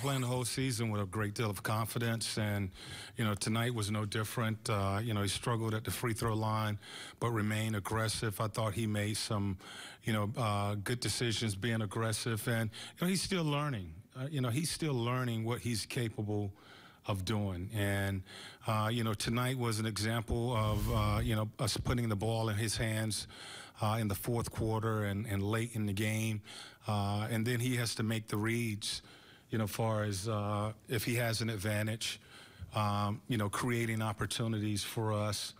playing the whole season with a great deal of confidence, and tonight was no different. He struggled at the free throw line, but remained aggressive. I thought he made some, good decisions being aggressive, and he's still learning. He's still learning what he's capable of doing. And, tonight was an example of, us putting the ball in his hands in the fourth quarter and late in the game. And then he has to make the reads, far as if he has an advantage, creating opportunities for us.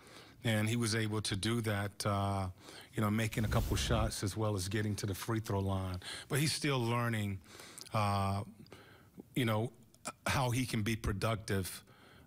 And he was able to do that, making a couple shots as well as getting to the free throw line. But he's still learning, how he can be productive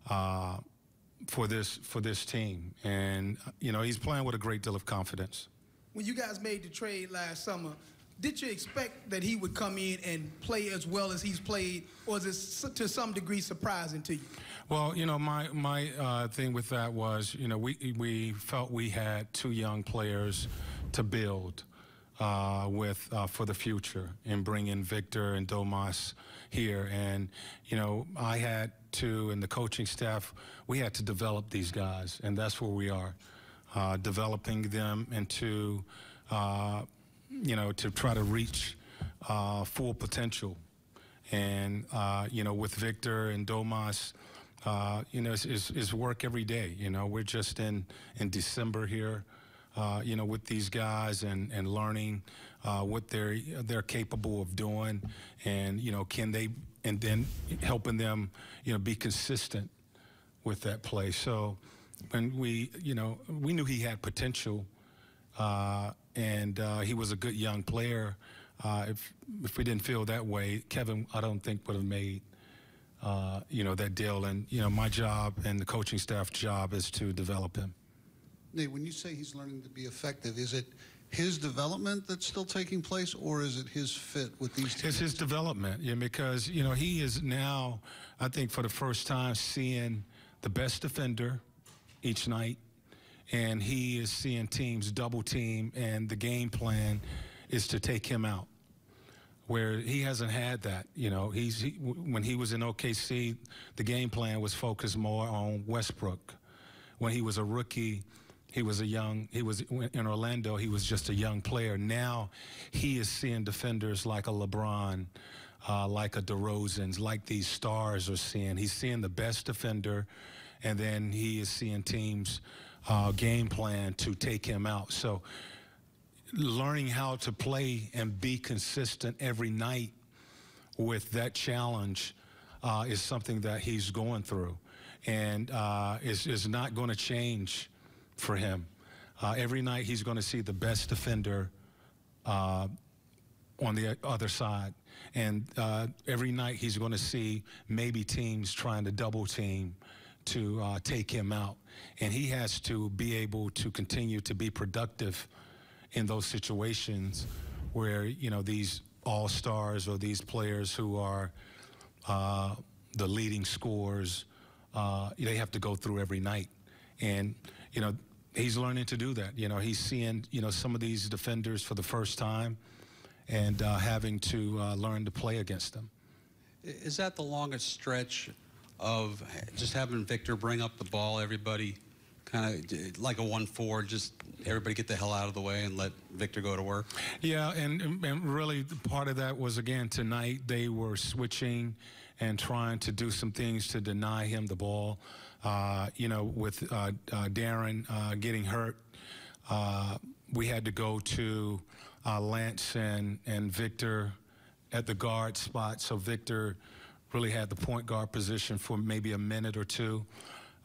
for this team. And, he's playing with a great deal of confidence. When you guys made the trade last summer, did you expect that he would come in and play as well as he's played, or is it to some degree surprising to you? Well, my thing with that was, we felt we had two young players to build with for the future, and bring in Victor and Domas here. And, I had to, and the coaching staff, we had to develop these guys, and that's where we are, developing them into, to try to reach full potential. And, with Victor and Domas, it's work every day. We're just in December here, with these guys and learning what they're capable of doing, and can they, and then helping them be consistent with that play. So when we knew he had potential, and he was a good young player. If we didn't feel that way, Kevin, I don't think would have made that deal. And my job and the coaching staff's job is to develop him. Nate, when you say he's learning to be effective, is it his development that's still taking place, or is it his fit with these teams? It's his development, because, he is now, I think, for the first time seeing the best defender each night, and he is seeing teams double team, and the game plan is to take him out, where he hasn't had that. When he was in OKC, the game plan was focused more on Westbrook. When he was a rookie, he was in Orlando, he was just a young player. Now he is seeing defenders like a LeBron, like a DeRozan, like these stars are seeing. He's seeing the best defender, and then he is seeing teams game plan to take him out. So learning how to play and be consistent every night with that challenge is something that he's going through, and is not going to change for him. Every night he's going to see the best defender on the other side, and every night he's going to see maybe teams trying to double team to take him out, and he has to be able to continue to be productive in those situations where these all-stars or these players who are the leading scorers, they have to go through every night. And he's learning to do that. He's seeing some of these defenders for the first time, and having to learn to play against them. Is that the longest stretch of just having Victor bring up the ball, everybody kind of like a 1-4, just everybody get the hell out of the way and let Victor go to work? Yeah, and really part of that was, again, tonight they were switching and trying to do some things to deny him the ball. With Darren getting hurt, we had to go to Lance and Victor at the guard spot. So Victor really had the point guard position for maybe a minute or two.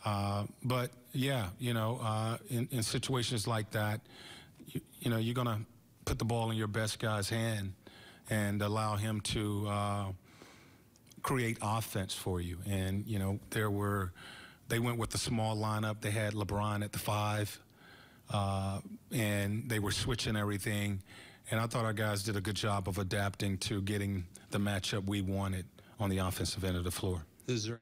But yeah, in situations like that, you're going to put the ball in your best guy's hand and allow him to create offense for you. And they went with the small lineup. They had LeBron at the 5, and they were switching everything. And I thought our guys did a good job of adapting to getting the matchup we wanted on the offensive end of the floor. Is there